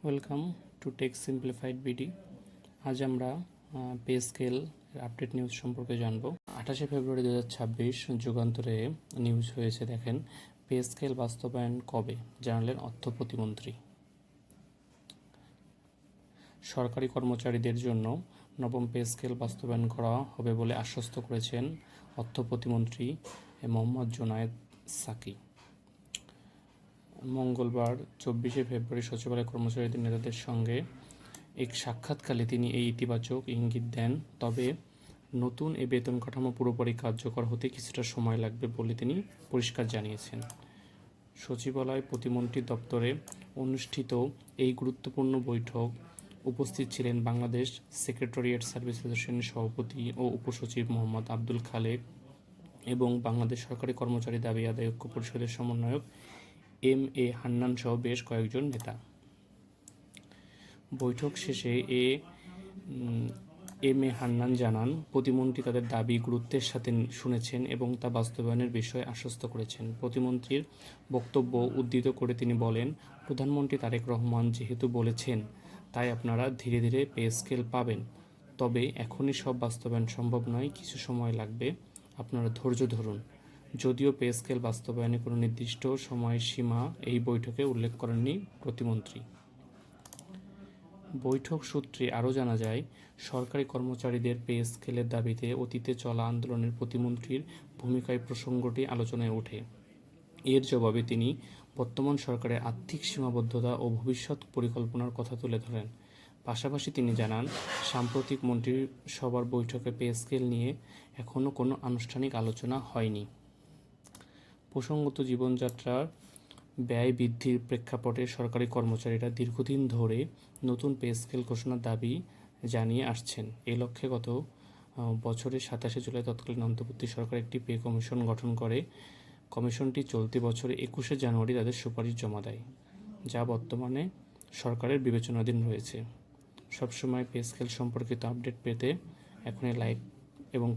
Welcome to tech simplified BD. আজ আমরা pay scale update news সম্পর্কে জানব। 28 ফেব্রুয়ারি 2026 যুগান্তরে নিউজ হয়েছে। দেখেন, পে স্কেল বাস্তবায়ন কবে জানালেন অর্থ প্রতিমন্ত্রী। সরকারি কর্মচারীদের জন্য নবম পে স্কেল বাস্তবায়ন করা হবে বলে আশ্বস্ত করেছেন অর্থ প্রতিমন্ত্রী মোহাম্মদ জোনায়েদ সাকি। মঙ্গলবার 24 ফেব্রুয়ারি সচিবালয় কর্মচারীদের নেতাদের সঙ্গে এক সাক্ষাৎকালে তিনি এই ইতিবাচক ইঙ্গিত দেন। তবে নতুন এই বেতন কাঠামো পুরোপুরি কার্যকর হতে কিছুটা সময় লাগবে বলে তিনি পরিষ্কার জানিয়েছেন। সচিবালয় প্রতিমন্ত্রী দপ্তরে অনুষ্ঠিত এই গুরুত্বপূর্ণ বৈঠক উপস্থিত ছিলেন বাংলাদেশ সেক্রেটারিয়েট সার্ভিস ফেডারেশনের সভাপতি ও উপসচিব মোহাম্মদ আব্দুল খালেক এবং বাংলাদেশ সরকারি কর্মচারী দাবি আদায় ঐক্য পরিষদের সমন্বয়ক এম.এ. হান্নান সহ বেশ কয়েকজন নেতা। বৈঠক শেষে এম.এ. হান্নান জানান, প্রতিমন্ত্রী তাদের দাবি গুরুত্বের সাথে শুনেছেন এবং তা বাস্তবায়নের বিষয়ে আশ্বস্ত করেছেন। প্রতিমন্ত্রীর বক্তব্য উদ্ধৃত করে তিনি বলেন, প্রধানমন্ত্রী তারেক রহমান যেহেতু বলেছেন, তাই আপনারা ধীরে ধীরে পে স্কেল পাবেন। তবে এখনই সব বাস্তবায়ন সম্ভব নয়, কিছু সময় লাগবে, আপনারা ধৈর্য ধরুন। যদিও পে স্কেল বাস্তবায়নে কোনো নির্দিষ্ট সময়সীমা এই বৈঠকে উল্লেখ করেননি প্রতিমন্ত্রী। বৈঠক সূত্রে আরও জানা যায়, সরকারি কর্মচারীদের পে স্কেলের দাবিতে অতীতে চলা আন্দোলনের প্রতিমন্ত্রীর ভূমিকায় প্রসঙ্গটি আলোচনায় ওঠে। এর জবাবে তিনি বর্তমান সরকারের আর্থিক সীমাবদ্ধতা ও ভবিষ্যৎ পরিকল্পনার কথা তুলে ধরেন। পাশাপাশি তিনি জানান, সাম্প্রতিক মন্ত্রিসভার বৈঠকে পে স্কেল নিয়ে এখনও কোনো আনুষ্ঠানিক আলোচনা হয়নি। প্রসঙ্গত, জীবনযাত্রার ব্যয় বৃদ্ধির প্রেক্ষাপটে সরকারি কর্মচারীরা দীর্ঘদিন ধরে নতুন পে স্কেল ঘোষণার দাবি জানিয়ে আসছেন। এই লক্ষ্যে গত বছরের 27 জুলাই তৎকালীন অন্তর্বর্তী সরকার একটি পে কমিশন গঠন করে। কমিশনটি চলতি বছরের 21 জানুয়ারি তাদের সুপারিশ জমা দেয়, যা বর্তমানে সরকারের বিবেচনাধীন রয়েছে। সবসময় পে স্কেল সম্পর্কিত আপডেট পেতে এখনই লাইক এবং